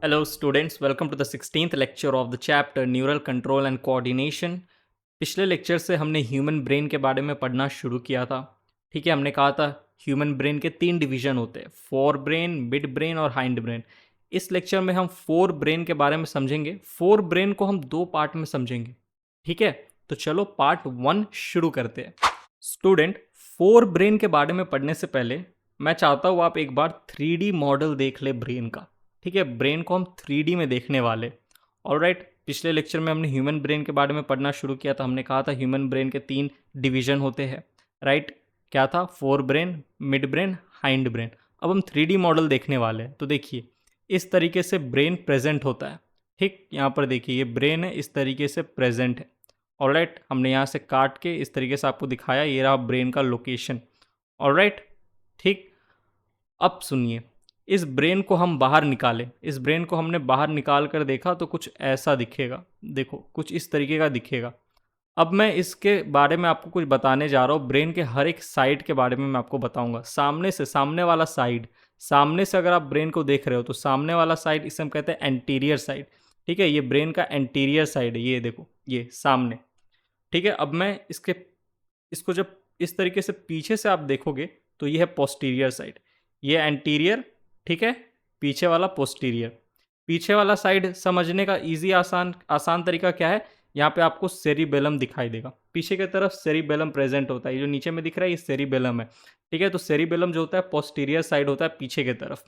Hello students, welcome to the 16th lecture of the chapter Neural Control and Coordination। पिछले lecture से हमने human brain के बारे में पढ़ना शुरू किया था। ठीक है, हमने कहा था ह्यूमन ब्रेन के 3 डिवीजन होते हैं, फोर ब्रेन, मिड ब्रेन और हाइंड ब्रेन। इस लेक्चर में हम फोर ब्रेन के बारे में समझेंगे। फोर ब्रेन को हम 2 पार्ट में समझेंगे। ठीक है, तो चलो पार्ट 1 शुरू करते हैं। स्टूडेंट, फोर ब्रेन के बारे में पढ़ने से पहले मैं चाहता हूँ आप एक बार 3D मॉडल देख ले ब्रेन का। ठीक है, ब्रेन को हम 3D में देखने वाले। ऑलराइट, पिछले लेक्चर में हमने ह्यूमन ब्रेन के बारे में पढ़ना शुरू किया था। हमने कहा था ह्यूमन ब्रेन के 3 डिवीजन होते हैं। राइट, क्या था? Fore brain, mid brain, hind brain. अब हम 3D मॉडल देखने वाले हैं। तो देखिए, इस तरीके से ब्रेन प्रेजेंट होता है। ठीक, यहाँ पर देखिए ये ब्रेन है, इस तरीके से प्रेजेंट है। ऑलराइट, हमने यहाँ से काट के इस तरीके से आपको दिखाया, ये रहा ब्रेन का लोकेशन। ऑलराइट, ठीक। अब सुनिए, इस ब्रेन को हम बाहर निकालें। इस ब्रेन को हमने बाहर निकाल कर देखा तो कुछ ऐसा दिखेगा। देखो, कुछ इस तरीके का दिखेगा। अब मैं इसके बारे में आपको कुछ बताने जा रहा हूँ। ब्रेन के हर एक साइड के बारे में मैं आपको बताऊंगा। सामने से, सामने वाला साइड, सामने से अगर आप ब्रेन को देख रहे हो तो सामने वाला साइड इसे हम कहते हैं एंटीरियर साइड। ठीक है, ये ब्रेन का एंटीरियर साइड है। ये देखो, ये सामने। ठीक है, अब मैं इसको जब इस तरीके से पीछे से आप देखोगे तो ये है पोस्टीरियर साइड, ये एंटीरियर। ठीक है, पीछे वाला पोस्टीरियर। पीछे वाला साइड समझने का इजी आसान तरीका क्या है? यहाँ पे आपको सेरिबेलम दिखाई देगा। पीछे की तरफ सेरिबेलम प्रेजेंट होता है। ये जो नीचे में दिख रहा है ये सेरिबेलम है। ठीक है, तो सेरिबेलम जो होता है पोस्टीरियर साइड होता है, पीछे की तरफ।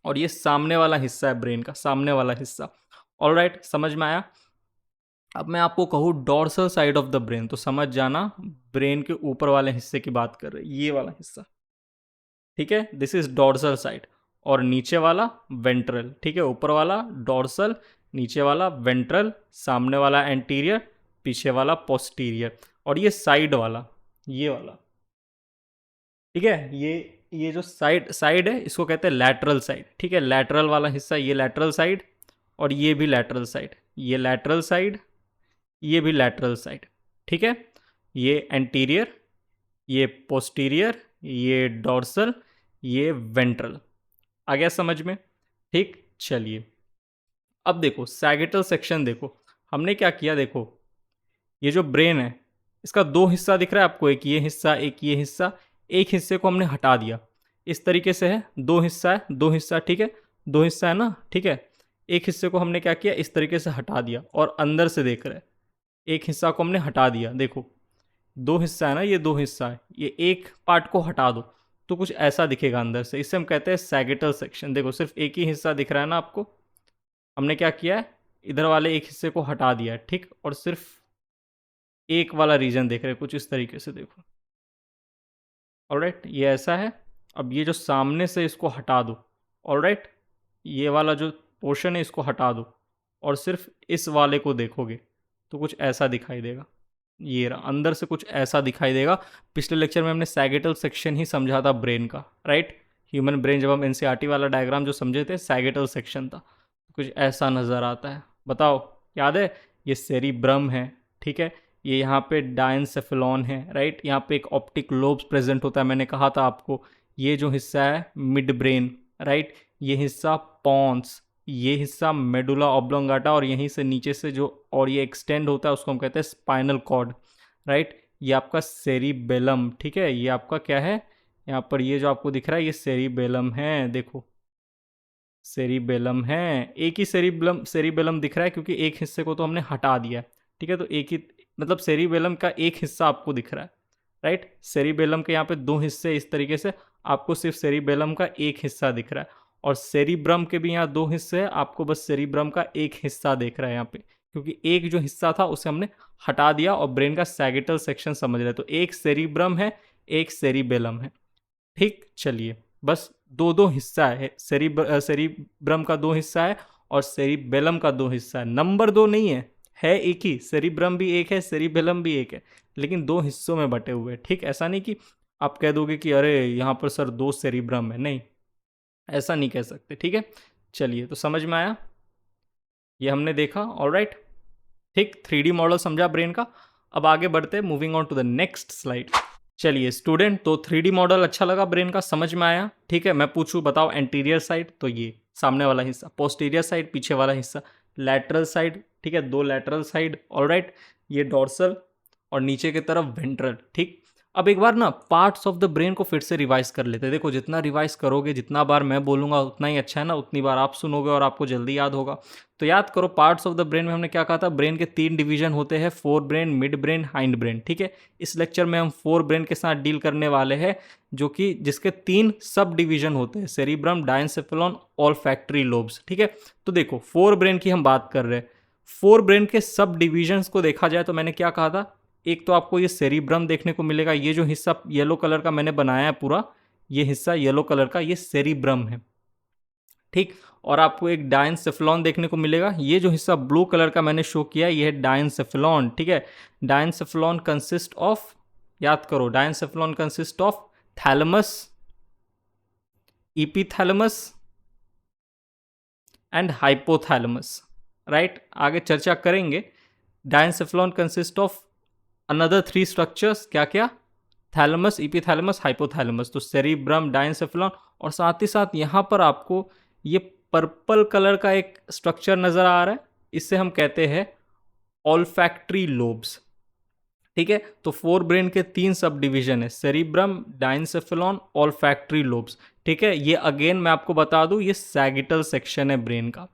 और ये सामने वाला हिस्सा है ब्रेन का, सामने वाला हिस्सा। ऑलराइट, समझ में आया? अब मैं आपको कहूँ dorsal side of the brain, तो समझ जाना ब्रेन के ऊपर वाले हिस्से की बात कर रहे हैं, ये वाला हिस्सा। ठीक है, दिस इज डॉर्सल साइड। और नीचे वाला वेंट्रल। ठीक है, ऊपर वाला डॉर्सल, नीचे वाला वेंट्रल, सामने वाला एंटीरियर, पीछे वाला पोस्टीरियर। और ये साइड वाला, ये वाला। ठीक है, ये जो साइड साइड है इसको कहते हैं लैटरल साइड। ठीक है, लैटरल वाला हिस्सा, ये लैटरल साइड। और ये भी लैटरल साइड, ये लैटरल साइड, ये भी लैटरल साइड। ठीक है, ये एंटीरियर, ये पोस्टीरियर, ये डॉर्सल, ये वेंट्रल। आ गया समझ में? ठीक, चलिए अब देखो सैगिटल सेक्शन। देखो हमने क्या किया। देखो ये जो ब्रेन है इसका 2 हिस्सा दिख रहा है आपको, एक ये हिस्सा, एक ये हिस्सा। एक हिस्से को हमने हटा दिया। इस तरीके से है, 2 हिस्सा है, 2 हिस्सा। ठीक है, 2 हिस्सा है ना। ठीक है, एक हिस्से को हमने क्या किया, इस तरीके से हटा दिया और अंदर से देख रहे हैं। एक हिस्सा को हमने हटा दिया। देखो 2 हिस्सा है ना, ये 2 हिस्सा है। ये एक पार्ट को हटा दो तो कुछ ऐसा दिखेगा अंदर से। इसे हम कहते हैं सैगिटल सेक्शन। देखो सिर्फ एक ही हिस्सा दिख रहा है ना आपको। हमने क्या किया है, इधर वाले एक हिस्से को हटा दिया है। ठीक, और सिर्फ एक वाला रीजन देख रहे हैं, कुछ इस तरीके से। देखो, ऑलराइट, ये ऐसा है। अब ये जो सामने से इसको हटा दो। ऑलराइट, ये वाला जो पोर्शन है इसको हटा दो और सिर्फ इस वाले को देखोगे तो कुछ ऐसा दिखाई देगा। ये रहा, अंदर से कुछ ऐसा दिखाई देगा। पिछले लेक्चर में हमने सैगिटल सेक्शन ही समझा था ब्रेन का। राइट, ह्यूमन ब्रेन जब हम एनसीईआरटी वाला डायग्राम जो समझे थे, सैगिटल सेक्शन था। कुछ ऐसा नज़र आता है। बताओ, याद है? ये सेरिब्रम है। ठीक है, ये यहाँ पे डायनसेफेलॉन है। राइट, यहाँ पे एक ऑप्टिक लोब्स प्रेजेंट होता है, मैंने कहा था आपको। ये जो हिस्सा है मिड ब्रेन। राइट, ये हिस्सा पॉन्स, ये हिस्सा मेडुला ऑब्लोंगाटा, और यहीं से नीचे से जो और ये एक्सटेंड होता है उसको हम कहते हैं स्पाइनल कॉर्ड। राइट, ये आपका सेरिबेलम। ठीक है, ये आपका क्या है, यहाँ पर ये जो आपको दिख रहा है ये सेरिबेलम है। देखो सेरिबेलम है। एक ही सेरिबेलम सेरिबेलम दिख रहा है क्योंकि एक हिस्से को तो हमने हटा दिया है। ठीक है, तो एक ही मतलब सेरिबेलम का एक हिस्सा आपको दिख रहा है। राइट, सेरिबेलम के यहाँ पे 2 हिस्से इस तरीके से, आपको सिर्फ सेरिबेलम का एक हिस्सा दिख रहा है। और सेरिब्रम के भी यहाँ 2 हिस्से हैं, आपको बस सेरिब्रम का एक हिस्सा देख रहा है यहाँ पे, क्योंकि एक जो हिस्सा था उसे हमने हटा दिया और ब्रेन का सैगिटल सेक्शन समझ रहे। तो एक सेरिब्रम है, एक सेरिबेलम है। ठीक, चलिए बस 2-2 हिस्सा है। सेरिब्रम का 2 हिस्सा है और सेरिबेलम का 2 हिस्सा है। नंबर 2 नहीं है एक ही। सेरिब्रम भी एक है, सेरिबेलम भी एक है, लेकिन 2 हिस्सों में बटे हुए। ठीक, ऐसा नहीं कि आप कह दोगे कि अरे यहाँ पर सर 2 सेरिब्रम है। नहीं, ऐसा नहीं कह सकते। ठीक है, चलिए, तो समझ में आया? ये हमने देखा। ऑलराइट, ठीक, 3D मॉडल समझा ब्रेन का। अब आगे बढ़ते हैं, moving on to the next slide. चलिए स्टूडेंट, तो 3D मॉडल अच्छा लगा ब्रेन का, समझ में आया? ठीक है, मैं पूछूं, बताओ एंटीरियर साइड। तो ये सामने वाला हिस्सा, पोस्टीरियर साइड पीछे वाला हिस्सा, लैटरल साइड, ठीक है, 2 लैटरल साइड, ऑलराइट, ये डॉर्सल और नीचे की तरफ वेंट्रल, ठीक। अब एक बार ना पार्ट्स ऑफ द ब्रेन को फिर से रिवाइज कर लेते हैं। देखो जितना रिवाइज करोगे, जितना बार मैं बोलूँगा उतना ही अच्छा है ना, उतनी बार आप सुनोगे और आपको जल्दी याद होगा। तो याद करो पार्ट्स ऑफ द ब्रेन में हमने क्या कहा था, ब्रेन के 3 डिवीजन होते हैं, fore brain, mid brain, hind brain, ठीक है। इस लेक्चर में हम फोर ब्रेन के साथ डील करने वाले हैं, जो कि जिसके 3 सब डिवीजन होते हैं, सेरिब्रम, डायंसेफेलॉन, ऑल्फैक्टरी लोब्स, ठीक है। तो देखो फोर ब्रेन की हम बात कर रहे हैं, फोर ब्रेन के सब डिविजन्स को देखा जाए तो मैंने क्या कहा था, एक तो आपको ये सेरिब्रम देखने को मिलेगा, ये जो हिस्सा येलो कलर का मैंने बनाया है पूरा, ये हिस्सा येलो कलर का, ये सेरिब्रम है, ठीक। और आपको एक डायंसेफेलॉन देखने को मिलेगा, ये जो हिस्सा ब्लू कलर का मैंने शो किया है, ये है डायंसेफेलॉन, ठीक है। डायंसेफेलॉन कंसिस्ट ऑफ, याद करो, diencephalon consist of thalamus, epithalamus and hypothalamus, right. आगे चर्चा करेंगे। Diencephalon consist of another 3 structures, क्या क्या, थैलेमस, इपीथैलेमस, हाइपोथैलेमस। तो सेरिब्रम, डायंसेफेलॉन, और साथ ही साथ यहाँ पर आपको ये पर्पल कलर का एक स्ट्रक्चर नजर आ रहा है, इससे हम कहते हैं ऑल्फैक्टरी लोब्स, ठीक है। तो फोर ब्रेन के 3 सब डिवीजन है, सेरिब्रम, डायंसेफेलॉन, ऑल्फैक्टरी लोब्स, ठीक है। ये अगेन मैं आपको बता दूं, ये सैगिटल सेक्शन है ब्रेन का,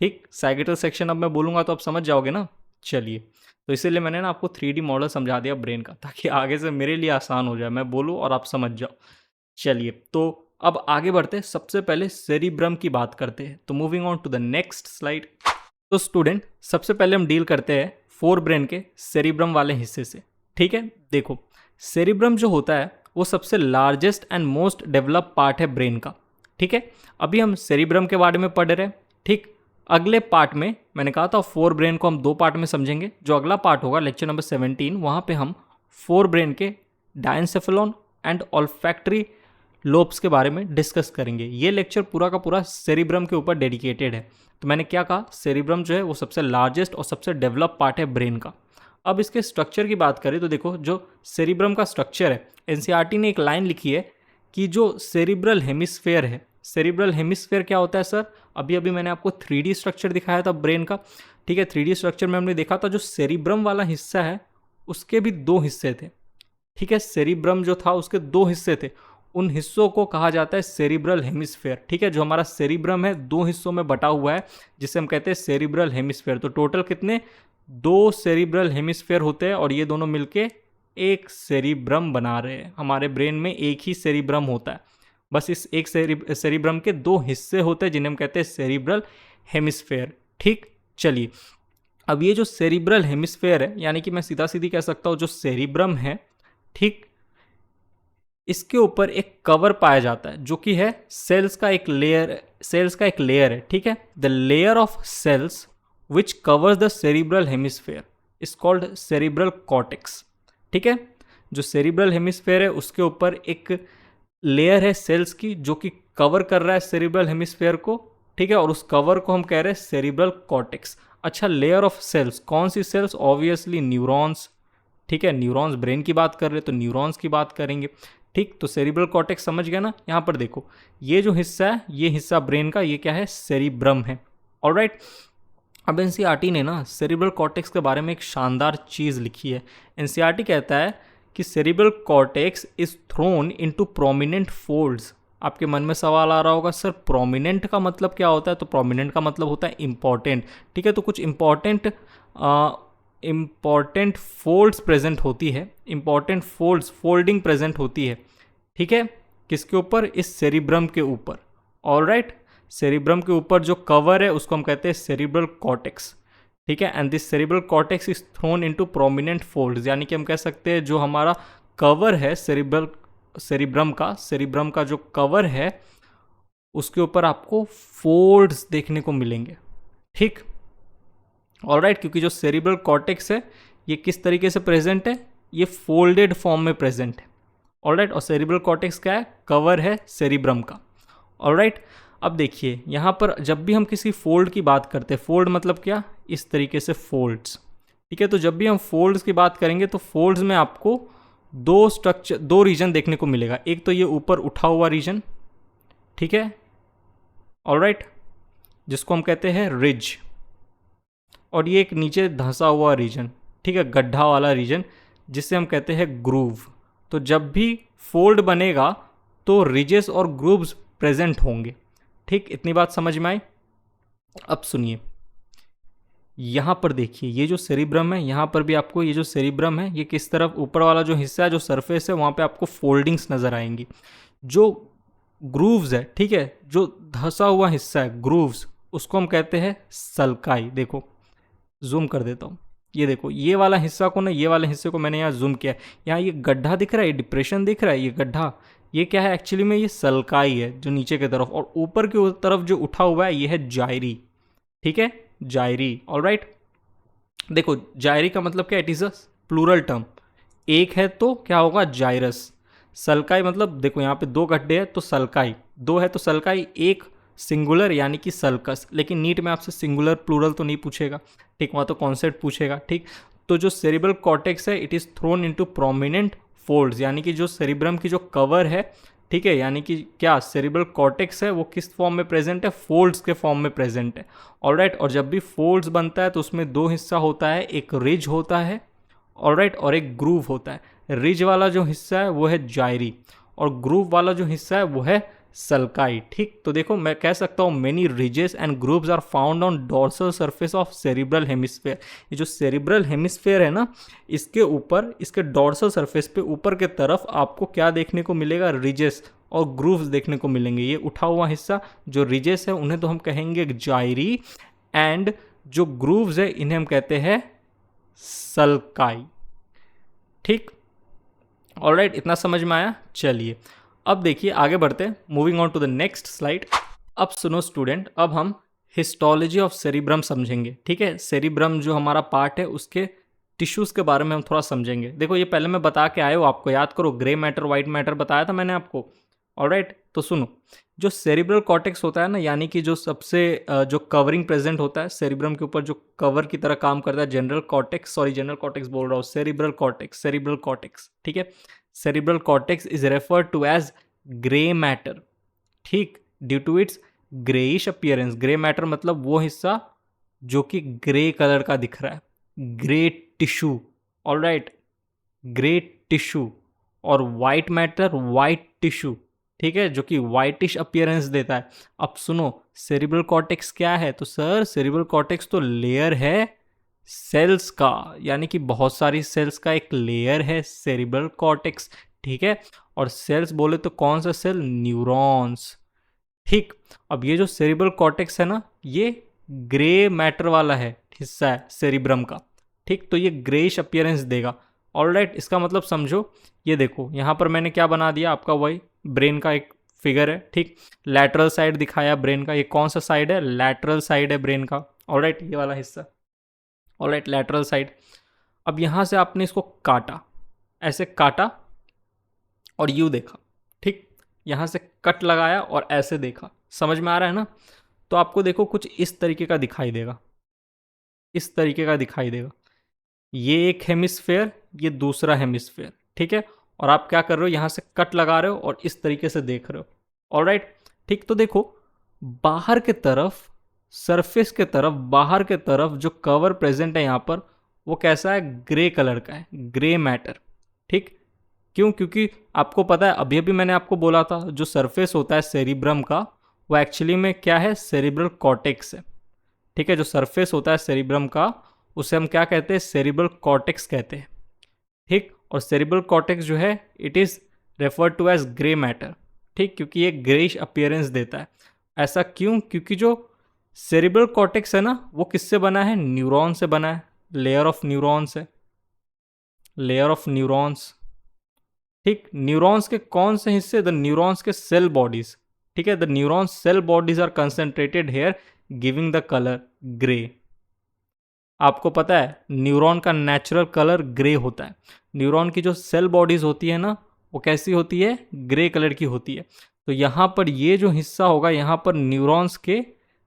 ठीक। सैगिटल सेक्शन अब मैं बोलूंगा तो आप समझ जाओगे ना। चलिए, तो इसीलिए मैंने ना आपको 3D मॉडल समझा दिया ब्रेन का, ताकि आगे से मेरे लिए आसान हो जाए, मैं बोलूँ और आप समझ जाओ। चलिए, तो अब आगे बढ़ते हैं, सबसे पहले सेरिब्रम की बात करते हैं। तो moving on to the next slide. तो स्टूडेंट, सबसे पहले हम डील करते हैं फोर ब्रेन के सेरिब्रम वाले हिस्से से, ठीक है। देखो, सेरिब्रम जो होता है वो सबसे largest and most develop part है ब्रेन का, ठीक है। अभी हम सेरिब्रम के बारे में पढ़ रहे हैं, ठीक। अगले पार्ट में मैंने कहा था फोर ब्रेन को हम 2 पार्ट में समझेंगे। जो अगला पार्ट होगा लेक्चर नंबर 17, वहाँ पे हम फोर ब्रेन के डायंसेफेलॉन एंड ऑल्फैक्टरी लोब्स के बारे में डिस्कस करेंगे। ये लेक्चर पूरा का पूरा सेरिब्रम के ऊपर डेडिकेटेड है। तो मैंने क्या कहा, सेरिब्रम जो है वो सबसे लार्जेस्ट और सबसे डेवलप पार्ट है ब्रेन का। अब इसके स्ट्रक्चर की बात करें तो देखो, जो सेरिब्रम का स्ट्रक्चर है, एनसीईआरटी ने एक लाइन लिखी है कि जो सेरिब्रल हेमिस्फेयर है, सेरिब्रल हेमिस्फेयर क्या होता है सर, अभी अभी मैंने आपको 3D स्ट्रक्चर दिखाया था ब्रेन का, ठीक है। 3D स्ट्रक्चर में हमने देखा था जो सेरिब्रम वाला हिस्सा है उसके भी 2 हिस्से थे, ठीक है। सेरिब्रम जो था उसके 2 हिस्से थे, उन हिस्सों को कहा जाता है सेरिब्रल हेमिस्फेयर, ठीक है। जो हमारा सेरिब्रम है 2 हिस्सों में बटा हुआ है, जिसे हम कहते हैं सेरिब्रल हेमिस्फेयर। तो टोटल कितने, 2 सेरिब्रल हेमिस्फेयर होते हैं, और ये दोनों मिलके एक सेरिब्रम बना रहे हैं। हमारे ब्रेन में एक ही सेरिब्रम होता है, बस इस एक सेरिब्रम के 2 हिस्से होते हैं जिन्हें हम कहते हैं सेरिब्रल हेमिस्फेयर, ठीक। चलिए, अब ये जो सेरिब्रल हेमिस्फेयर है, यानी कि मैं सीधा सीधी कह सकता हूँ जो सेरिब्रम है, ठीक, इसके ऊपर एक कवर पाया जाता है जो कि है सेल्स का एक लेयर है, ठीक है। The layer of cells which covers the cerebral hemisphere is called cerebral cortex, ठीक है। जो सेरिब्रल हेमिस्फेयर है उसके ऊपर एक लेयर है सेल्स की जो कि कवर कर रहा है सेरिब्रल हेमिस्फेयर को, ठीक है। और उस कवर को हम कह रहे हैं सेरिब्रल कॉर्टेक्स। अच्छा, लेयर ऑफ सेल्स, कौन सी सेल्स, ऑब्वियसली न्यूरॉन्स, ठीक है। न्यूरॉन्स, ब्रेन की बात कर रहे तो न्यूरॉन्स की बात करेंगे, ठीक। तो सेरिब्रल कॉर्टेक्स समझ गया ना। यहाँ पर देखो, ये जो हिस्सा है, ये हिस्सा ब्रेन का, ये क्या है, सेरिब्रम है, ऑलराइट। अब एनसीईआरटी ने ना सेरिब्रल कॉर्टेक्स के बारे में एक शानदार चीज़ लिखी है। एनसीईआरटी कहता है कि cerebral cortex is throne into prominent folds. आपके मन में सवाल आ रहा होगा, सर प्रोमिनेंट का मतलब क्या होता है? तो प्रोमिनेंट का मतलब होता है इंपॉर्टेंट, ठीक है। तो कुछ इंपॉर्टेंट फोल्ड्स प्रेजेंट होती है, इंपॉर्टेंट फोल्डिंग प्रेजेंट होती है, ठीक है। किसके ऊपर? इस सेरिब्रम के ऊपर, ऑलराइट। सेरिब्रम के ऊपर जो कवर है उसको हम कहते हैं सेरिब्रल कॉर्टेक्स, ठीक है। And this cerebral cortex is throne into prominent folds, यानी कि हम कह सकते हैं जो हमारा कवर है सेरिब्रम का जो कवर है उसके ऊपर आपको फोल्ड्स देखने को मिलेंगे, ठीक, ऑलराइट। क्योंकि जो सेरिब्रल कॉर्टेक्स है ये किस तरीके से प्रेजेंट है, ये फोल्डेड फॉर्म में प्रेजेंट है, ऑलराइट। और सेरिब्रल कॉर्टेक्स क्या है? कवर है सेरिब्रम का, ऑलराइट। अब देखिए यहाँ पर जब भी हम किसी फोल्ड की बात करते हैं, फोल्ड मतलब क्या, इस तरीके से फोल्ड्स, ठीक है। तो जब भी हम फोल्ड्स की बात करेंगे तो फोल्ड्स में आपको 2 रीजन देखने को मिलेगा। एक तो ये ऊपर उठा हुआ रीजन, ठीक है, ऑलराइट, जिसको हम कहते हैं रिज, और ये एक नीचे धंसा हुआ रीजन, ठीक है, गड्ढा वाला रीजन, जिसे हम कहते हैं ग्रूव। तो जब भी फोल्ड बनेगा तो रिजेस और ग्रूव्स प्रेजेंट होंगे। ठीक, इतनी बात समझ में आई। अब सुनिए, यहाँ पर देखिए, ये जो सेरिब्रम है, यहाँ पर भी आपको ये जो सेरिब्रम है, ये किस तरफ ऊपर वाला जो हिस्सा है, जो सरफेस है, वहाँ पे आपको फोल्डिंग्स नज़र आएंगी। जो ग्रूव्स है, ठीक है, जो धंसा हुआ हिस्सा है ग्रूव्स, उसको हम कहते हैं सल्काई। देखो, जूम कर देता हूँ, ये देखो, ये वाला हिस्सा को ना, ये वाले हिस्से को मैंने यहाँ जूम किया है, यहाँ ये गड्ढा दिख रहा है, ये डिप्रेशन दिख रहा है, ये गड्ढा, ये क्या है एक्चुअली में, ये सल्काई है जो नीचे की तरफ, और ऊपर की तरफ जो उठा हुआ है ये है जायरी। ठीक है, जायरी, ऑलराइट। देखो, जायरी का मतलब क्या, it is a plural term, एक है तो क्या होगा, जायरस। सल्काई मतलब, देखो यहाँ पे दो गड्ढे हैं तो सल्काई, दो है तो सल्काई, एक सिंगुलर यानी कि सल्कस। लेकिन नीट में आपसे सिंगुलर प्लूरल तो नहीं पूछेगा, ठीक, वहाँ तो कॉन्सेप्ट पूछेगा। ठीक, तो जो सेरिब्रल कॉर्टेक्स है, it is thrown into prominent folds, यानी कि जो सेरिब्रम की जो कवर है, ठीक है, यानी कि क्या सेरिब्रल कॉर्टेक्स है वो किस फॉर्म में प्रेजेंट है, फोल्ड्स के फॉर्म में प्रेजेंट है। ऑलराइट, और जब भी फोल्ड्स बनता है तो उसमें दो हिस्सा होता है, एक रिज होता है, ऑलराइट, और एक ग्रूव होता है। रिज वाला जो हिस्सा है वो है जायरी, और ग्रूव वाला जो हिस्सा है वो है सल्काई। ठीक, तो देखो, मैं कह सकता हूँ many ridges and grooves are found on dorsal surface of cerebral hemisphere. ये जो सेरिब्रल हेमिस्फेयर है ना, इसके ऊपर, इसके डॉर्सल सरफेस पे ऊपर के तरफ आपको क्या देखने को मिलेगा, रिजेस और ग्रूव्स देखने को मिलेंगे। ये उठा हुआ हिस्सा जो रिजेस है उन्हें तो हम कहेंगे जायरी, एंड जो ग्रूव्स है इन्हें हम कहते हैं सल्काई। ठीक, ऑलराइट, इतना समझ में आया। चलिए अब देखिए, आगे बढ़ते हैं, moving on to the next slide. अब सुनो स्टूडेंट, अब हम हिस्टोलॉजी ऑफ सेरिब्रम समझेंगे। ठीक है, सेरिब्रम जो हमारा पार्ट है उसके टिश्यूज़ के बारे में हम थोड़ा समझेंगे। देखो, ये पहले मैं बता के आए हो, आपको याद करो, ग्रे मैटर वाइट मैटर बताया था मैंने आपको। ऑलराइट, तो सुनो, जो सेरिब्रल कॉर्टेक्स होता है ना, यानी कि जो सबसे जो कवरिंग प्रेजेंट होता है सेरिब्रम के ऊपर, जो कवर की तरह काम करता है, general cortex, sorry general cortex बोल रहा हूँ, सेरिब्रल कॉर्टेक्स, सेरिब्रल कॉर्टेक्स, ठीक है। Cerebral cortex is referred to as grey matter, ठीक, due to its greyish appearance. Grey matter मतलब वो हिस्सा जो कि ग्रे कलर का दिख रहा है, grey tissue, alright, grey tissue, और वाइट मैटर वाइट टिश्यू, ठीक है, जो कि वाइटिश अपीयरेंस देता है। अब सुनो, सेरिब्रल कॉर्टेक्स क्या है, तो सर सेरिब्रल कॉर्टेक्स तो लेयर है सेल्स का, यानी कि बहुत सारी सेल्स का एक लेयर है सेरिब्रल कॉर्टेक्स, ठीक है। और सेल्स बोले तो कौन सा सेल, न्यूरॉन्स। ठीक, अब ये जो सेरिब्रल कॉर्टेक्स है ना, ये ग्रे मैटर वाला है हिस्सा है सेरिब्रम का, ठीक, तो ये ग्रेइश अपीयरेंस देगा। ऑलराइट, इसका मतलब समझो, ये देखो यहाँ पर मैंने क्या बना दिया, आपका वही ब्रेन का एक फिगर है, ठीक, लैटरल साइड दिखाया ब्रेन का, ये कौन सा साइड है, लैटरल साइड है ब्रेन का, ऑलराइट, ये वाला हिस्सा, ऑलराइट, लैटरल साइड। अब यहाँ से आपने इसको काटा, ऐसे काटा और यू देखा, ठीक, यहाँ से कट लगाया और ऐसे देखा, समझ में आ रहा है ना। तो आपको देखो कुछ इस तरीके का दिखाई देगा, इस तरीके का दिखाई देगा, ये एक हेमिस्फेयर, ये दूसरा हेमिस्फेयर, ठीक है। और आप क्या कर रहे हो, यहाँ से कट लगा रहे हो और इस तरीके से देख रहे हो, ऑलराइट, ठीक। तो देखो, बाहर के तरफ, सरफेस के तरफ, बाहर के तरफ जो कवर प्रेजेंट है यहाँ पर, वो कैसा है, ग्रे कलर का है, ग्रे मैटर, ठीक। क्यों, क्योंकि आपको पता है, अभी अभी मैंने आपको बोला था, जो सरफेस होता है सेरिब्रम का, वो एक्चुअली में क्या है, सेरिब्रल कॉर्टेक्स है, ठीक है। जो सरफेस होता है सेरिब्रम का, उसे हम क्या कहते हैं, सेरिब्रल कॉर्टेक्स कहते हैं, ठीक। और सेरिब्रल कॉर्टेक्स जो है, it is referred to as grey matter, ठीक, क्योंकि ये ग्रेइश अपीयरेंस देता है। ऐसा क्यों, क्योंकि जो सेरिब्रल कॉर्टेक्स है ना, वो किससे बना है, न्यूरॉन से बना है, लेयर ऑफ न्यूरॉन्स है, लेयर ऑफ न्यूरॉन्स, ठीक। न्यूरॉन्स के कौन से हिस्से, द न्यूरॉन्स के सेल बॉडीज, ठीक है, the neurons cell bodies are concentrated here giving the colour grey. आपको पता है न्यूरॉन का नेचुरल कलर ग्रे होता है, न्यूरॉन की जो सेल बॉडीज होती है ना, वो कैसी होती है, ग्रे कलर की होती है। तो यहाँ पर ये जो हिस्सा होगा, यहाँ पर न्यूरॉन्स के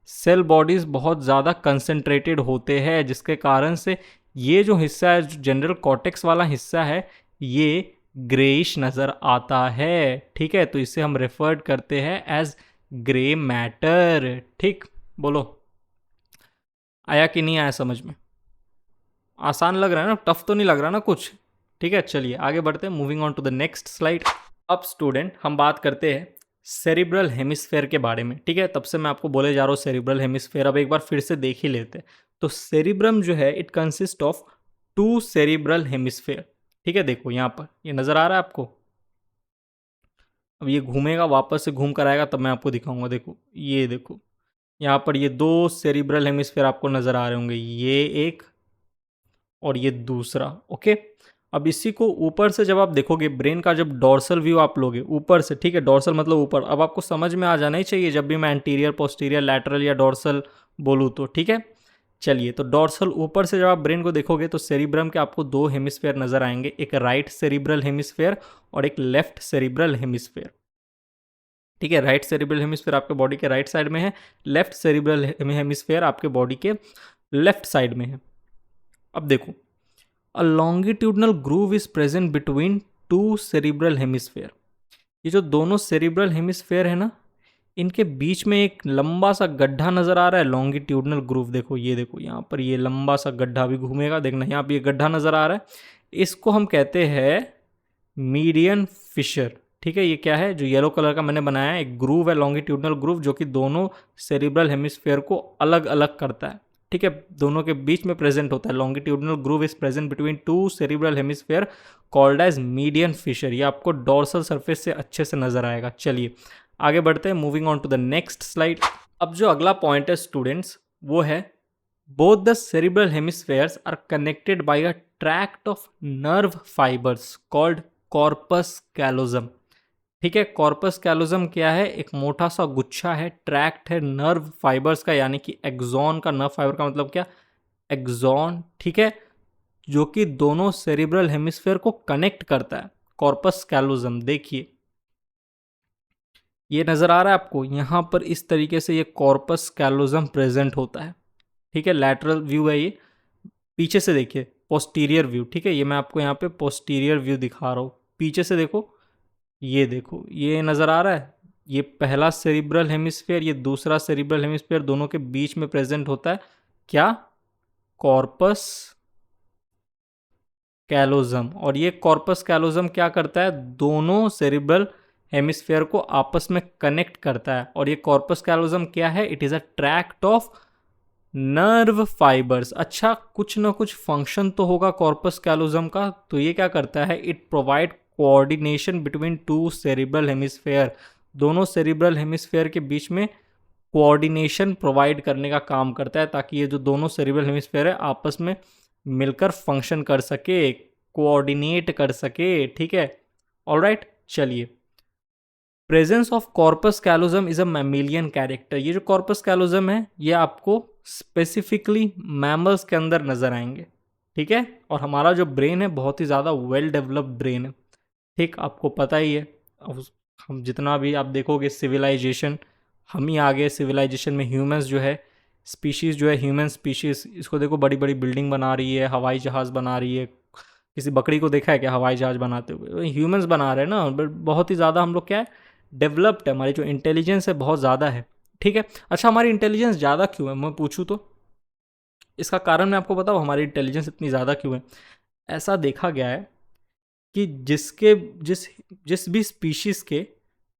सेल बॉडीज बहुत ज़्यादा कंसंट्रेटेड होते हैं, जिसके कारण से ये जो हिस्सा है, जो जनरल कॉर्टेक्स वाला हिस्सा है, ये ग्रेइश नज़र आता है, ठीक है। तो इसे हम रेफर्ड करते हैं एज ग्रे मैटर। ठीक, बोलो आया कि नहीं आया समझ में? आसान लग रहा है ना, टफ तो नहीं लग रहा ना कुछ? ठीक है, चलिए आगे बढ़ते हैं, moving on to the next slide. अब स्टूडेंट हम बात करते हैं सेरिब्रल हेमिस्फेयर के बारे में। ठीक है, तब से मैं आपको बोले जा रहा हूँ सेरिब्रल हेमिस्फेयर, अब एक बार फिर से देख ही लेते हैं। तो सेरिब्रम जो है it consist of 2 cerebral hemisphere. ठीक है, देखो यहाँ पर ये नज़र आ रहा है आपको। अब ये घूमेगा, वापस से घूम कर आएगा तब मैं आपको दिखाऊंगा। देखो ये देखो, यहाँ पर ये 2 सेरिब्रल हेमिस्फेयर आपको नज़र आ रहे होंगे, ये एक और ये दूसरा। ओके, अब इसी को ऊपर से जब आप देखोगे, ब्रेन का जब डॉर्सल व्यू आप लोगे ऊपर से, ठीक है, डॉर्सल मतलब ऊपर, अब आपको समझ में आ जाना ही चाहिए जब भी मैं एंटीरियर, पोस्टीरियर, लैटरल या डॉर्सल बोलूँ तो। ठीक है, चलिए, तो डॉर्सल ऊपर से जब आप ब्रेन को देखोगे तो सेरिब्रम के आपको 2 हेमिस्फेयर नजर आएंगे, एक राइट सेरिब्रल हेमिस्फेयर और एक लेफ्ट सेरिब्रल हेमिस्फेयर। ठीक है, राइट सेरिब्रल हेमिस्फेयर आपके बॉडी के राइट साइड में है, लेफ्ट सेरिब्रल हेमिस्फेयर आपके बॉडी के लेफ्ट साइड में है। अब देखो, a longitudinal groove is present between 2 cerebral hemisphere. ये जो दोनों सेरिब्रल हेमिस्फेयर है ना, इनके बीच में एक लंबा सा गड्ढा नजर आ रहा है, लॉन्गिट्यूडनल ग्रूव। देखो ये देखो, यहाँ पर ये लंबा सा गड्ढा भी घूमेगा, देखना यहाँ पर ये गड्ढा नजर आ रहा है, इसको हम कहते हैं मीडियन फिशर। ठीक है, ये क्या है जो येलो कलर का मैंने बनाया है, एक ग्रूव है, लॉन्गिट्यूडनल ग्रूव, जो कि दोनों सेरिब्रल हेमिस्फेयर को अलग अलग करता है। ठीक है, दोनों के बीच में प्रेजेंट होता है। Longitudinal groove is present between 2 cerebral hemisphere called as median fissure. ये आपको डॉर्सल सरफेस से अच्छे से नजर आएगा। चलिए आगे बढ़ते हैं, moving on to the next slide. अब जो अगला पॉइंट है स्टूडेंट्स, वो है both the cerebral hemispheres are connected by a tract of nerve fibres called corpus callosum. ठीक है, कॉर्पस कैलोजम क्या है? एक मोटा सा गुच्छा है, ट्रैक्ट है नर्व फाइबर्स का, यानी कि एक्सॉन का। नर्व फाइबर का मतलब क्या? एक्सॉन। ठीक है, जो कि दोनों सेरिब्रल हेमिस्फेयर को कनेक्ट करता है। कॉर्पस कैलोजम देखिए, ये नजर आ रहा है आपको, यहां पर इस तरीके से ये कॉर्पस कैलोजम प्रेजेंट होता है। ठीक है, लैटरल व्यू है ये, पीछे से देखिए पोस्टीरियर व्यू। ठीक है, ये मैं आपको यहाँ पे पोस्टीरियर व्यू दिखा रहा हूँ, पीछे से देखो, ये देखो, ये नज़र आ रहा है, ये पहला सेरिब्रल हेमिस्फेयर, ये दूसरा सेरिब्रल हेमिस्फेयर, दोनों के बीच में प्रेजेंट होता है क्या? Corpus callosum. और ये कॉर्पस कैलोजम क्या करता है? दोनों सेरिब्रल हेमिस्फेयर को आपस में कनेक्ट करता है। और ये कॉर्पस कैलोजम क्या है? It is a tract of nerve fibres. अच्छा, कुछ ना कुछ फंक्शन तो होगा कॉर्पस कैलोजम का। तो ये क्या करता है? It provide coordination between 2 cerebral hemisphere. दोनों सेरिब्रल हेमिस्फेयर के बीच में कोऑर्डिनेशन प्रोवाइड करने का काम करता है, ताकि ये जो दोनों सेरिब्रल हेमिस्फेयर है आपस में मिलकर फंक्शन कर सके, कोऑर्डिनेट कर सके। ठीक है, ऑलराइट, चलिए। Presence of corpus callosum is a mammalian character. ये जो कॉर्पस कैलोजम है ये आपको स्पेसिफिकली मैमल्स के अंदर नजर आएंगे। ठीक है, और हमारा जो ब्रेन है बहुत ही ज़्यादा वेल डेवलप्ड ब्रेन है। ठीक, आपको पता ही है, हम जितना भी आप देखोगे सिविलाइजेशन, हम ही आगे सिविलाइजेशन में ह्यूमंस जो है, स्पीशीज़ जो है, ह्यूमन स्पीशीज़, इसको देखो बड़ी बड़ी बिल्डिंग बना रही है, हवाई जहाज़ बना रही है। किसी बकरी को देखा है क्या हवाई जहाज़ बनाते हुए? ह्यूमंस बना रहे हैं ना। बहुत ही ज़्यादा हम लोग क्या है, डेवलप्ड है, हमारी जो इंटेलिजेंस है बहुत ज़्यादा है। ठीक है, अच्छा, हमारी इंटेलिजेंस ज़्यादा क्यों है मैं पूछूँ तो? इसका कारण मैं आपको बताऊँ, हमारी इंटेलिजेंस इतनी ज़्यादा क्यों है। ऐसा देखा गया है कि जिसके जिस जिस भी स्पीशीज़ के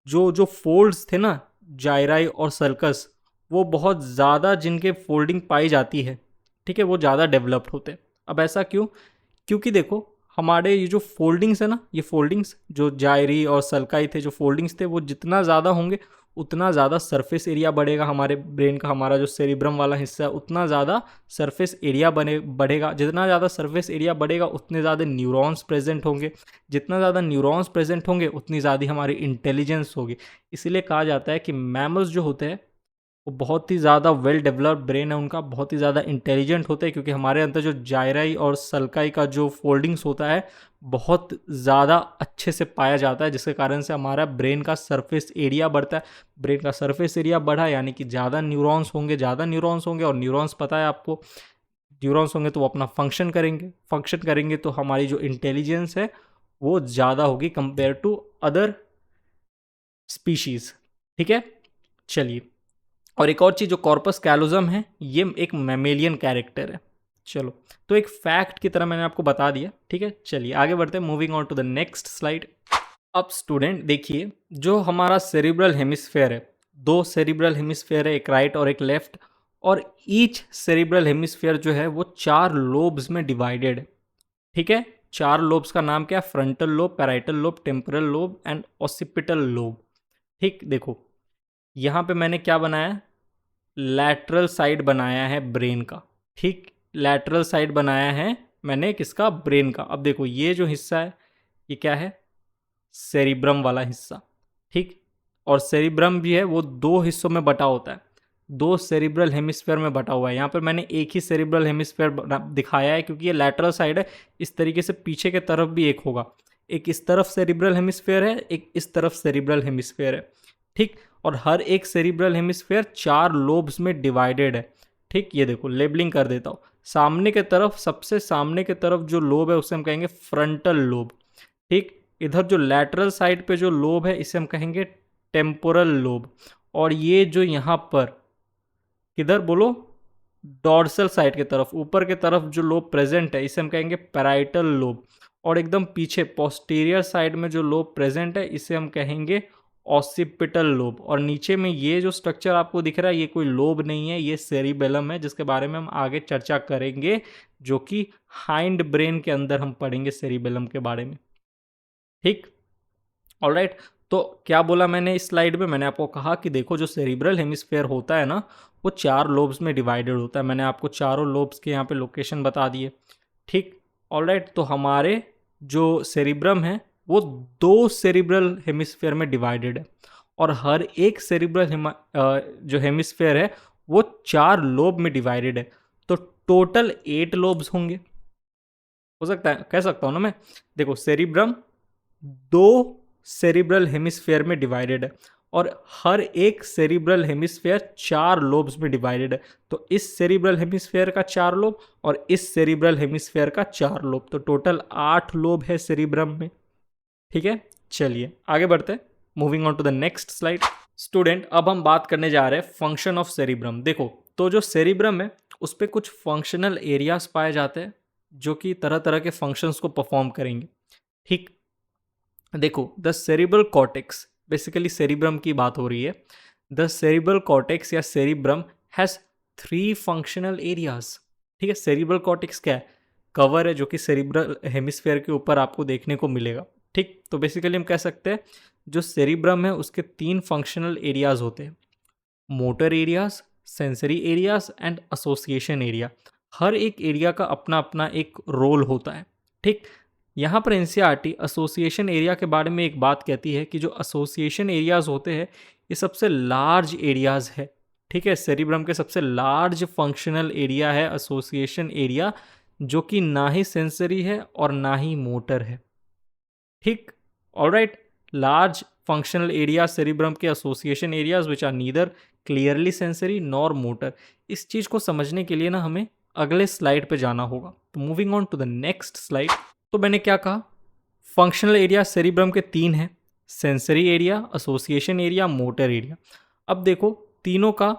जो जो फोल्ड्स थे ना, जायराई और सर्कस, वो बहुत ज़्यादा जिनके फोल्डिंग पाई जाती है, ठीक है, वो ज़्यादा डेवलप्ड होते हैं। अब ऐसा क्यों? क्योंकि देखो, हमारे ये जो फोल्डिंग्स है ना, ये फोल्डिंग्स जो जायरी और सल्काई थे, जो फोल्डिंग्स थे, वो जितना ज़्यादा होंगे उतना ज़्यादा सरफेस एरिया बढ़ेगा हमारे ब्रेन का। हमारा जो सेरिब्रम वाला हिस्सा है उतना ज़्यादा सरफेस एरिया बढ़ेगा। जितना ज़्यादा सरफेस एरिया बढ़ेगा उतने ज़्यादा न्यूरॉन्स प्रेजेंट होंगे। जितना ज़्यादा न्यूरॉन्स प्रेजेंट होंगे उतनी ज़्यादा हमारी इंटेलिजेंस होगी। इसीलिए कहा जाता है कि मैमल्स जो होते हैं वो बहुत ही ज़्यादा वेल डेवलप्ड ब्रेन है उनका, बहुत ही ज़्यादा इंटेलिजेंट होते हैं, क्योंकि हमारे अंदर जो जायराई और सल्काई का जो फोल्डिंग्स होता है बहुत ज़्यादा अच्छे से पाया जाता है, जिसके कारण से हमारा ब्रेन का सरफेस एरिया बढ़ता है। ब्रेन का सरफेस एरिया बढ़ा यानी कि ज़्यादा न्यूरॉन्स होंगे, ज़्यादा न्यूरॉन्स होंगे, और न्यूरॉन्स पता है आपको, न्यूरॉन्स होंगे तो वो अपना फंक्शन करेंगे तो हमारी जो इंटेलिजेंस है वो ज़्यादा होगी कंपेयर टू अदर स्पीशीज़। ठीक है, चलिए, और एक और चीज़, जो कॉर्पस कैलोजम है ये एक मैमेलियन कैरेक्टर है। चलो, तो एक फैक्ट की तरह मैंने आपको बता दिया, ठीक है। चलिए आगे बढ़ते हैं, moving on to the next slide. अब स्टूडेंट देखिए, जो हमारा सेरिब्रल हेमिस्फेयर है, दो सेरिब्रल हेमिस्फेयर है, एक राइट और एक लेफ्ट, और ईच सेरिब्रल हेमिस्फेयर जो है वो 4 लोब्स में डिवाइडेड है, ठीक है। 4 लोब्स का नाम क्या है? Frontal lobe, parietal lobe, temporal lobe and occipital lobe. ठीक, देखो यहाँ पे मैंने क्या बनाया, लैटरल साइड बनाया है ब्रेन का, ठीक, लैटरल साइड बनाया है मैंने किसका? ब्रेन का। अब देखो ये जो हिस्सा है ये क्या है? सेरिब्रम वाला हिस्सा, ठीक। और सेरिब्रम भी है वो 2 हिस्सों में बटा होता है, 2 सेरिब्रल हेमिस्फेयर में बटा हुआ है। यहाँ पर मैंने एक ही सेरिब्रल हेमिस्फेयर दिखाया है क्योंकि ये लैटरल साइड है। इस तरीके से पीछे के तरफ भी एक होगा, एक इस तरफ सेरिब्रल हेमिस्फेयर है, एक इस तरफ सेरिब्रल हेमिस्फेयर है, ठीक। और हर एक सेरिब्रल हेमिस्फेयर 4 लोब्स में डिवाइडेड है, ठीक। ये देखो लेबलिंग कर देता हूँ। सामने के तरफ, सबसे सामने के तरफ जो लोब है उसे हम कहेंगे फ्रंटल लोब, ठीक। इधर जो लैटरल साइड पे जो लोब है इसे हम कहेंगे टेम्पोरल लोब। और ये जो यहाँ पर किधर बोलो, डॉर्सल साइड की तरफ, ऊपर के तरफ जो लोब प्रेजेंट है इसे हम कहेंगे पैराइटल लोब। और एकदम पीछे पोस्टीरियर साइड में जो लोब प्रेजेंट है इसे हम कहेंगे ऑसिपिटल लोब। और नीचे में ये जो स्ट्रक्चर आपको दिख रहा है ये कोई लोब नहीं है, ये सेरिबेलम है, जिसके बारे में हम आगे चर्चा करेंगे, जो कि हाइंड ब्रेन के अंदर हम पढ़ेंगे सेरिबेलम के बारे में, ठीक। ऑलराइट, तो क्या बोला मैंने इस स्लाइड में? मैंने आपको कहा कि देखो जो सेरिब्रल हेमिस्फेयर होता है ना वो 4 लोब्स में डिवाइडेड होता है। मैंने आपको चारों लोब्स के यहाँ पे लोकेशन बता दिए, ठीक। ऑलराइट, तो हमारे जो सेरिब्रम है वो 2 सेरिब्रल हेमिस्फेयर में डिवाइडेड है, और हर एक सेरिब्रल जो हेमिस्फेयर है वो 4 लोब में डिवाइडेड है। तो टोटल 8 लोब्स होंगे, हो सकता है, कह सकता हूँ ना मैं। देखो सेरिब्रम 2 सेरिब्रल हेमिस्फेयर में डिवाइडेड है, और हर एक सेरिब्रल हेमिस्फेयर 4 लोब्स में डिवाइडेड है। तो इस सेरिब्रल हेमिस्फेयर का 4 लोब और इस सेरिब्रल हेमिस्फेयर का 4 लोब, तो टोटल 8 लोब है सेरिब्रम में, ठीक है। चलिए आगे बढ़ते हैं, moving on to the next slide. Student, अब हम बात करने जा रहे हैं फंक्शन ऑफ सेरिब्रम। देखो, तो जो सेरिब्रम है उस पर कुछ फंक्शनल एरियाज पाए जाते हैं जो कि तरह तरह के फंक्शंस को परफॉर्म करेंगे, ठीक। देखो, the cerebral cortex, basically cerebrum की बात हो रही है। द सेरिब्रल कॉर्टेक्स या सेरिब्रम हैज़ 3 फंक्शनल एरियाज, ठीक है। सेरिब्रल कॉर्टेक्स क्या है? कवर है जो कि सेरिब्रल हेमिस्फेयर के ऊपर आपको देखने को मिलेगा, ठीक। तो बेसिकली हम कह सकते हैं जो सेरिब्रम है उसके 3 फंक्शनल एरियाज होते हैं, motor areas, sensory areas and association area. हर एक एरिया का अपना अपना एक रोल होता है, ठीक। यहाँ पर एनसीईआरटी एसोसिएशन एरिया के बारे में एक बात कहती है कि जो एसोसिएशन एरियाज होते हैं ये सबसे लार्ज एरियाज है, ठीक है। सेरिब्रम के सबसे लार्ज फंक्शनल एरिया है एसोसिएशन एरिया, जो कि ना ही सेंसरी है और ना ही मोटर है, ठीक। Alright, large functional area cerebrum के association areas which are neither clearly sensory nor motor. इस चीज़ को समझने के लिए ना हमें अगले स्लाइड पे जाना होगा। तो moving on to the next slide. तो मैंने क्या कहा, फंक्शनल एरिया सेरिब्रम के 3 हैं, sensory area, association area, motor area. अब देखो तीनों का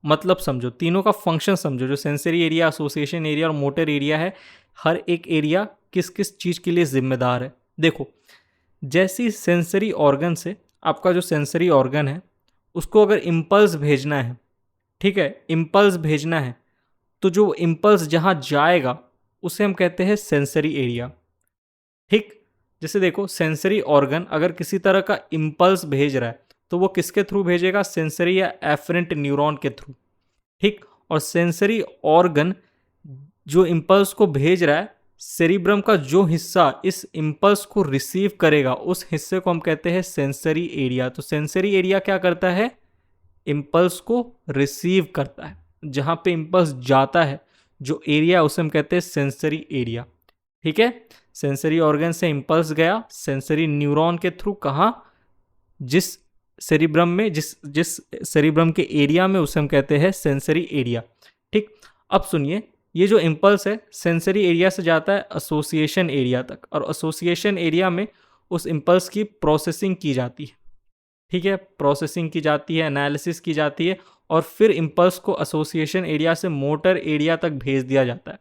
मतलब समझो, तीनों का फंक्शन समझो। जो सेंसरी एरिया, एसोसिएशन एरिया और मोटर एरिया है, हर एक एरिया किस किस चीज़ के लिए जिम्मेदार है। देखो, जैसी सेंसरी ऑर्गन से, आपका जो सेंसरी ऑर्गन है उसको अगर इम्पल्स भेजना है, ठीक है, इम्पल्स भेजना है, तो जो इम्पल्स जहाँ जाएगा उसे हम कहते हैं सेंसरी एरिया, ठीक। जैसे देखो, सेंसरी ऑर्गन अगर किसी तरह का इम्पल्स भेज रहा है तो वो किसके थ्रू भेजेगा? सेंसरी या एफरेंट न्यूरॉन के थ्रू, ठीक। और सेंसरी ऑर्गन जो इम्पल्स को भेज रहा है, सेरिब्रम का जो हिस्सा इस इम्पल्स को रिसीव करेगा उस हिस्से को हम कहते हैं सेंसरी एरिया। तो सेंसरी एरिया क्या करता है? इम्पल्स को रिसीव करता है। जहाँ पे इम्पल्स जाता है जो एरिया उसे हम कहते हैं सेंसरी एरिया, ठीक है। सेंसरी ऑर्गन से इम्पल्स गया सेंसरी न्यूरॉन के थ्रू, कहाँ? जिस सेरिब्रम में, जिस सेरिब्रम के एरिया में, उसे हम कहते हैं सेंसरी एरिया, ठीक। अब सुनिए, ये जो इम्पल्स है सेंसरी एरिया से जाता है एसोसिएशन एरिया तक, और एसोसिएशन एरिया में उस इम्पल्स की प्रोसेसिंग की जाती है, ठीक है, प्रोसेसिंग की जाती है, एनालिसिस की जाती है, और फिर इम्पल्स को एसोसिएशन एरिया से मोटर एरिया तक भेज दिया जाता है।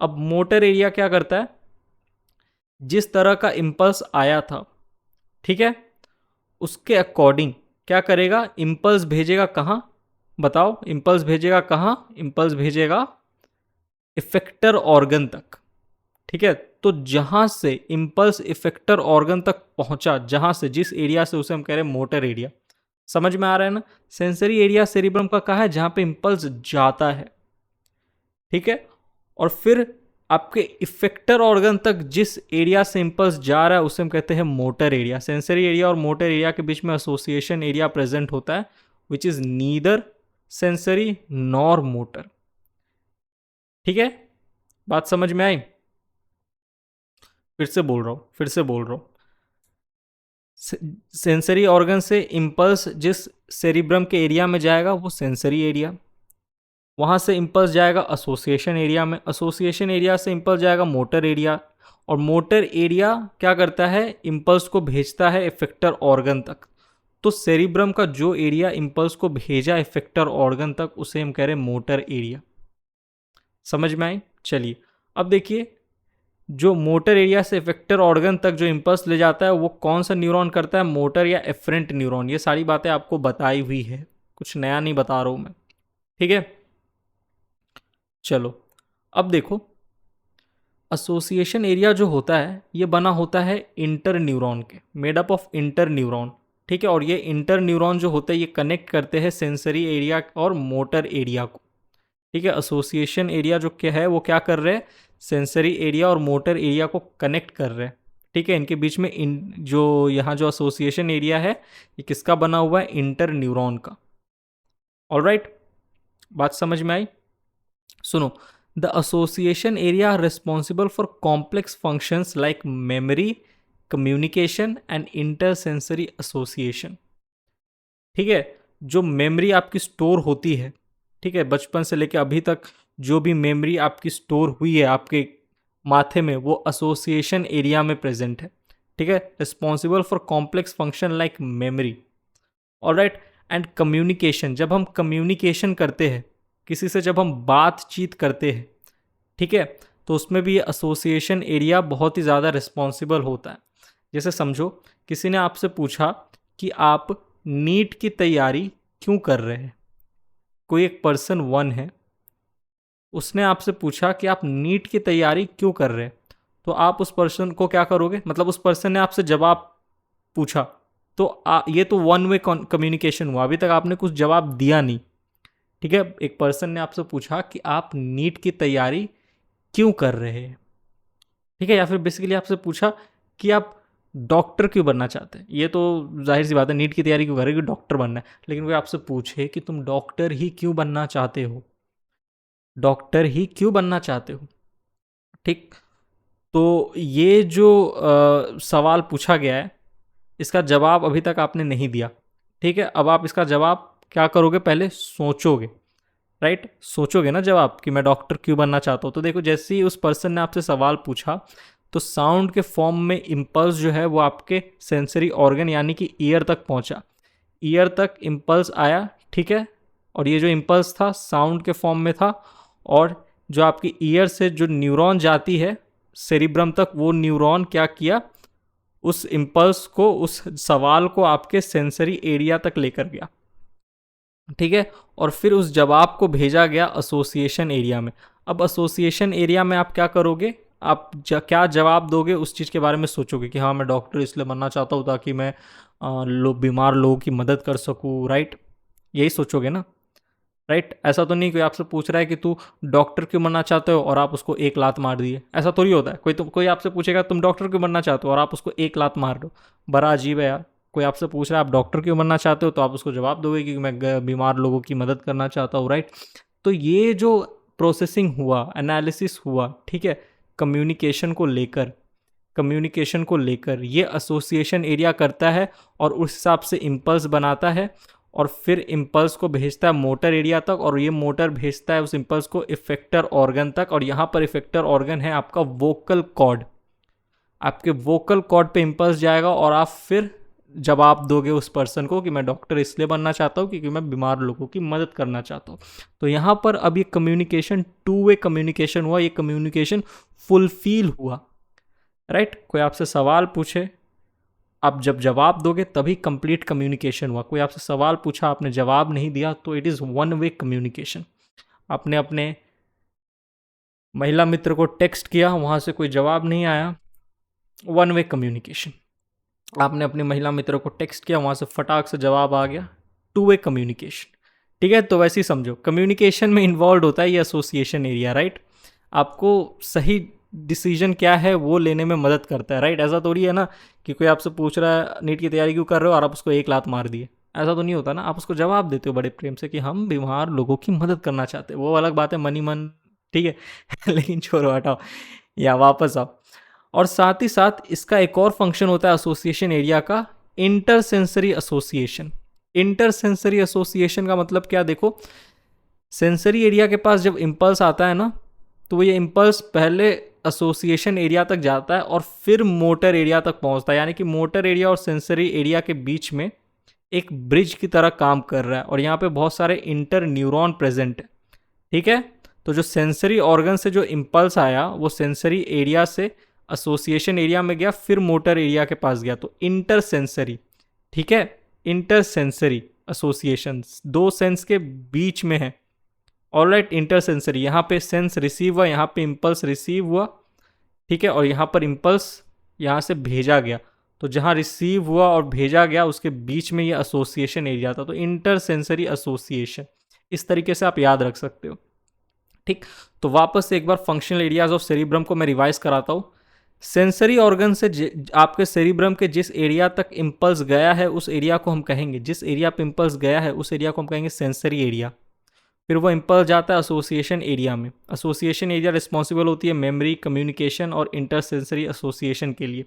अब मोटर एरिया क्या करता है, जिस तरह का इम्पल्स आया था, ठीक है, उसके अकॉर्डिंग क्या करेगा, इम्पल्स भेजेगा कहाँ, बताओ, इम्पल्स भेजेगा कहाँ, इम्पल्स भेजेगा इफेक्टर ऑर्गन तक। ठीक है, तो जहां से इम्पल्स इफेक्टर ऑर्गन तक पहुंचा, जहां से, जिस एरिया से, उसे हम कह रहे हैं मोटर एरिया। समझ में आ रहा है ना, सेंसरी एरिया सेरिब्रम का कहा है जहां पे इम्पल्स जाता है, ठीक है, और फिर आपके इफेक्टर ऑर्गन तक जिस एरिया से इम्पल्स जा रहा है उसे हम कहते हैं मोटर एरिया। सेंसरी एरिया और मोटर एरिया के बीच में एसोसिएशन एरिया प्रेजेंट होता है, which is neither sensory nor motor. ठीक है, बात समझ में आई? फिर से बोल रहा हूं, सेंसरी ऑर्गन से इम्पल्स जिस सेरिब्रम के एरिया में जाएगा वो सेंसरी एरिया, वहाँ से इम्पल्स जाएगा एसोसिएशन एरिया में, एसोसिएशन एरिया से इम्पल्स जाएगा मोटर एरिया, और मोटर एरिया क्या करता है, इम्पल्स को भेजता है इफेक्टर ऑर्गन तक। तो सेरिब्रम का जो एरिया इम्पल्स को भेजा इफेक्टर ऑर्गन तक उसे हम कह रहे हैं मोटर एरिया। समझ में आई? चलिए अब देखिए, जो मोटर एरिया से इफेक्टर ऑर्गन तक जो इम्पल्स ले जाता है वो कौन सा न्यूरॉन करता है, मोटर या एफरेंट न्यूरॉन। ये सारी बातें आपको बताई हुई है, कुछ नया नहीं बता रहा हूं मैं। ठीक है, चलो अब देखो, एसोसिएशन एरिया जो होता है ये बना होता है इंटर न्यूरॉन के, made up of inter neuron. ठीक है, और ये इंटर न्यूरॉन जो होते हैं ये कनेक्ट करते हैं सेंसरी एरिया और मोटर एरिया को। ठीक है, एसोसिएशन एरिया जो क्या है वो क्या कर रहे हैं, सेंसरी एरिया और मोटर एरिया को कनेक्ट कर रहे हैं। ठीक है, इनके बीच में जो यहाँ जो एसोसिएशन एरिया है ये किसका बना हुआ है, इंटर न्यूरॉन का। ऑलराइट, बात समझ में आई? सुनो, the association area are responsible for complex functions like memory, communication and intersensory association. ठीक है, जो मेमोरी आपकी स्टोर होती है, ठीक है, बचपन से लेकर अभी तक जो भी मेमोरी आपकी स्टोर हुई है आपके माथे में वो एसोसिएशन एरिया में प्रेजेंट है। ठीक है, responsible for complex function like memory, alright, and communication. जब हम कम्युनिकेशन करते हैं किसी से, जब हम बातचीत करते हैं, ठीक है, तो उसमें भी ये एसोसिएशन एरिया बहुत ही ज़्यादा रिस्पॉन्सिबल होता है। जैसे समझो, किसी ने आपसे पूछा कि आप नीट की तैयारी क्यों कर रहे हैं, कोई एक पर्सन 1 है, उसने आपसे पूछा कि आप नीट की तैयारी क्यों कर रहे हैं, तो आप उस पर्सन को क्या करोगे, मतलब उस पर्सन ने आपसे जवाब पूछा, तो ये तो 1 वे कम्युनिकेशन हुआ, अभी तक आपने कुछ जवाब दिया नहीं। ठीक है, एक पर्सन ने आपसे पूछा कि आप नीट की तैयारी क्यों कर रहे हैं, ठीक है, या फिर बेसिकली आपसे पूछा कि आप डॉक्टर क्यों बनना चाहते हैं। ये तो जाहिर सी बात है, नीट की तैयारी क्यों कर रहे हो, डॉक्टर बनना है। लेकिन कोई आपसे पूछे कि तुम डॉक्टर ही क्यों बनना चाहते हो, डॉक्टर ही क्यों बनना चाहते हो, ठीक, तो ये जो सवाल पूछा गया है इसका जवाब अभी तक आपने नहीं दिया। ठीक है, अब आप इसका जवाब क्या करोगे, पहले सोचोगे, राइट, सोचोगे ना जवाब कि मैं डॉक्टर क्यों बनना चाहता हूँ। तो देखो, जैसे ही उस पर्सन ने आपसे सवाल पूछा तो साउंड के फॉर्म में इम्पल्स जो है वो आपके सेंसरी ऑर्गन यानी कि ईयर तक पहुंचा, ईयर तक इम्पल्स आया। ठीक है, और ये जो इम्पल्स था साउंड के फॉर्म में था, और जो आपकी ईयर से जो न्यूरॉन जाती है सेरिब्रम तक, वो न्यूरॉन क्या किया, उस इम्पल्स को, उस सवाल को आपके सेंसरी एरिया तक लेकर गया। ठीक है, और फिर उस जवाब को भेजा गया एसोसिएशन एरिया में। अब एसोसिएशन एरिया में आप क्या करोगे, आप क्या जवाब दोगे उस चीज़ के बारे में सोचोगे कि हाँ मैं डॉक्टर इसलिए बनना चाहता हूँ ताकि मैं बीमार लोगों की मदद कर सकूँ, राइट, यही सोचोगे ना, राइट। ऐसा तो नहीं कोई आपसे पूछ रहा है कि तू डॉक्टर क्यों बनना चाहते हो और आप उसको एक लात मार दिए, ऐसा थोड़ी होता है। कोई आपसे पूछेगा तुम डॉक्टर क्यों बनना चाहते हो और आप उसको एक लात मार दो, बड़ा अजीब है यार। कोई आपसे पूछ रहा है आप डॉक्टर क्यों बनना चाहते हो तो आप उसको जवाब दोगे कि मैं बीमार लोगों की मदद करना चाहता हूँ, राइट। तो ये जो प्रोसेसिंग हुआ, एनालिसिस हुआ, ठीक है, कम्युनिकेशन को लेकर ये एसोसिएशन एरिया करता है और उस हिसाब से इम्पल्स बनाता है और फिर इम्पल्स को भेजता है मोटर एरिया तक, और ये मोटर भेजता है उस इम्पल्स को इफेक्टर ऑर्गन तक। और यहाँ पर इफेक्टर ऑर्गन है आपका वोकल कॉर्ड, आपके वोकल कॉर्ड पे इम्पल्स जाएगा और आप फिर जवाब दोगे उस पर्सन को कि मैं डॉक्टर इसलिए बनना चाहता हूँ क्योंकि मैं बीमार लोगों की मदद करना चाहता हूँ। तो यहाँ पर अब ये कम्युनिकेशन टू वे कम्युनिकेशन हुआ, ये कम्युनिकेशन फुलफिल हुआ, राइट। कोई आपसे सवाल पूछे, आप जब जवाब दोगे तभी कंप्लीट कम्युनिकेशन हुआ। कोई आपसे सवाल पूछा, आपने जवाब नहीं दिया, तो it is one way communication. आपने अपने महिला मित्र को टेक्स्ट किया, वहाँ से कोई जवाब नहीं आया, वन वे कम्युनिकेशन। आपने अपने महिला मित्र को टेक्स्ट किया, वहाँ से फटाक से जवाब आ गया, टू वे कम्युनिकेशन। ठीक है, तो वैसे ही समझो कम्युनिकेशन में इन्वॉल्व होता है ये एसोसिएशन एरिया, राइट। आपको सही डिसीजन क्या है वो लेने में मदद करता है, राइट। ऐसा थोड़ी है ना कि कोई आपसे पूछ रहा है नीट की तैयारी क्यों कर रहे हो और आप उसको एक लात मार दिए, ऐसा तो नहीं होता ना। आप उसको जवाब देते हो बड़े प्रेम से कि हम बीमार लोगों की मदद करना चाहते हैं, वो अलग बात है, मनी मन, ठीक है लेकिन छोड़ो, हटाओ, या वापस आओ। और साथ ही साथ इसका एक और फंक्शन होता है एसोसिएशन एरिया का, इंटरसेंसरी एसोसिएशन। इंटरसेंसरी एसोसिएशन का मतलब क्या, देखो सेंसरी एरिया के पास जब इम्पल्स आता है ना, तो ये इम्पल्स पहले एसोसिएशन एरिया तक जाता है और फिर मोटर एरिया तक पहुंचता है। यानी कि मोटर एरिया और सेंसरी एरिया के बीच में एक ब्रिज की तरह काम कर रहा है, और यहाँ पे बहुत सारे इंटर न्यूरॉन प्रेजेंट है, ठीक है। तो जो सेंसरी ऑर्गन से जो इम्पल्स आया वो सेंसरी एरिया से एसोसिएशन एरिया में गया, फिर मोटर एरिया के पास गया, तो इंटरसेंसरी, ठीक है। इंटरसेंसरी एसोसिएशन दो सेंस के बीच में है, ऑलराइट। इंटरसेंसरी, यहाँ पे सेंस रिसीव हुआ, यहाँ पे इम्पल्स रिसीव हुआ, ठीक है, और यहाँ पर इम्पल्स यहाँ से भेजा गया, तो जहाँ रिसीव हुआ और भेजा गया उसके बीच में ये एसोसिएशन एरिया था, तो इंटरसेंसरी एसोसिएशन, इस तरीके से आप याद रख सकते हो, ठीक। तो वापस से एक बार फंक्शनल एरियाज ऑफ सेरिब्रम को मैं रिवाइज कराता हूँ। सेंसरी ऑर्गन से आपके सेरिब्रम के जिस एरिया तक इम्पल्स गया है उस एरिया को हम कहेंगे, जिस एरिया पे इम्पल्स गया है उस एरिया को हम कहेंगे सेंसरी एरिया। फिर वो इम्पल्स जाता है एसोसिएशन एरिया में। एसोसिएशन एरिया रिस्पॉन्सिबल होती है मेमोरी, कम्युनिकेशन और इंटरसेंसरी एसोसिएशन के लिए।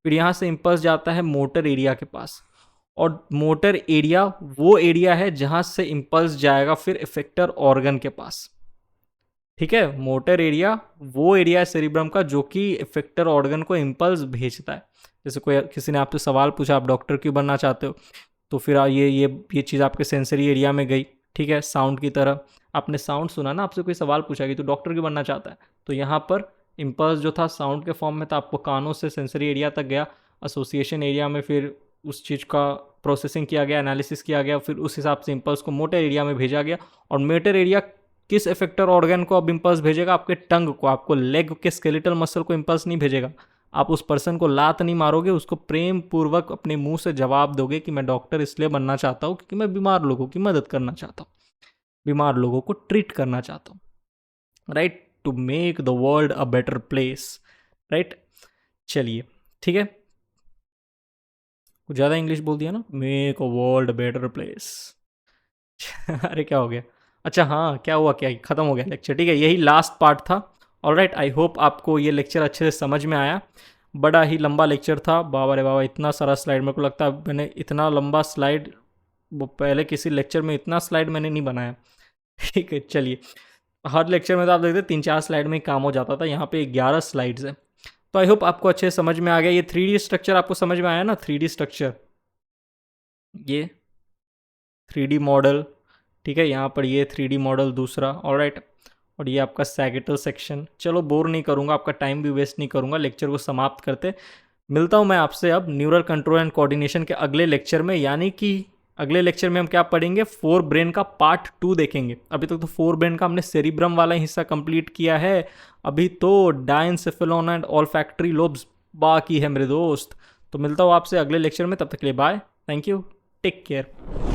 फिर यहाँ से इम्पल्स जाता है मोटर एरिया के पास, और मोटर एरिया वो एरिया है जहाँ से इम्पल्स जाएगा फिर इफेक्टर ऑर्गन के पास, ठीक है। मोटर एरिया वो एरिया है सेरिब्रम का जो कि इफेक्टर ऑर्गन को इम्पल्स भेजता है। जैसे कोई किसी ने आपसे सवाल पूछा आप डॉक्टर क्यों बनना चाहते हो, तो फिर ये चीज़ आपके सेंसरी एरिया में गई, ठीक है। साउंड की तरह आपने साउंड सुना ना, आपसे कोई सवाल पूछा कि तो डॉक्टर क्यों बनना चाहता है, तो यहाँ पर इम्पल्स जो था साउंड के फॉर्म में था, आपको कानों से सेंसरी एरिया तक गया, एसोसिएशन एरिया में फिर उस चीज़ का प्रोसेसिंग किया गया, एनालिसिस किया गया, फिर उस हिसाब से इम्पल्स को मोटर एरिया में भेजा गया। और मोटर एरिया किस इफेक्टर ऑर्गन को अब इम्पल्स भेजेगा, आपके टंग को, आपको लेग के स्केलेटल मसल को इम्पल्स नहीं भेजेगा। आप उस पर्सन को लात नहीं मारोगे, उसको प्रेम पूर्वक अपने मुंह से जवाब दोगे कि मैं डॉक्टर इसलिए बनना चाहता हूँ क्योंकि मैं बीमार लोगों की मदद करना चाहता हूँ, बीमार लोगों को ट्रीट करना चाहता हूँ, right, to make the world a better place, right. चलिए, ठीक है, कुछ ज़्यादा इंग्लिश बोल दिया ना, make a world better place अरे क्या हो गया, अच्छा हाँ, क्या हुआ, क्या खत्म हो गया लेक्चर, ठीक है, यही लास्ट पार्ट था। ऑलराइट, आई होप आपको ये लेक्चर अच्छे से समझ में आया। बड़ा ही लंबा लेक्चर था, बाबा रे बाबा, इतना सारा स्लाइड, मेरे को लगता है मैंने इतना लंबा स्लाइड वो पहले किसी लेक्चर में इतना स्लाइड मैंने नहीं बनाया ठीक है। चलिए, हर लेक्चर में तो आप देखते 3-4 स्लाइड में ही काम हो जाता था, यहाँ पे 11 स्लाइड्स है। तो आई होप आपको अच्छे से समझ में आ गया। ये 3D स्ट्रक्चर आपको समझ में आया ना, 3D स्ट्रक्चर, ये 3D मॉडल, ठीक है, यहाँ पर ये 3D मॉडल दूसरा, ऑलराइट, और ये आपका सैगिटल सेक्शन। चलो बोर नहीं करूँगा, आपका टाइम भी वेस्ट नहीं करूँगा, लेक्चर को समाप्त करते मिलता हूँ मैं आपसे अब न्यूरल कंट्रोल एंड कोऑर्डिनेशन के अगले लेक्चर में। यानी कि अगले लेक्चर में हम क्या पढ़ेंगे, 4 ब्रेन का पार्ट 2 देखेंगे। अभी तक तो 4 ब्रेन का हमने सेरिब्रम वाला हिस्सा कंप्लीट किया है, अभी तो डायनसेफेलॉन एंड ऑल्फैक्टरी लोब्स बाकी है मेरे दोस्त। तो मिलता हूँ आपसे अगले लेक्चर में, तब तक के लिए bye, thank you, take care.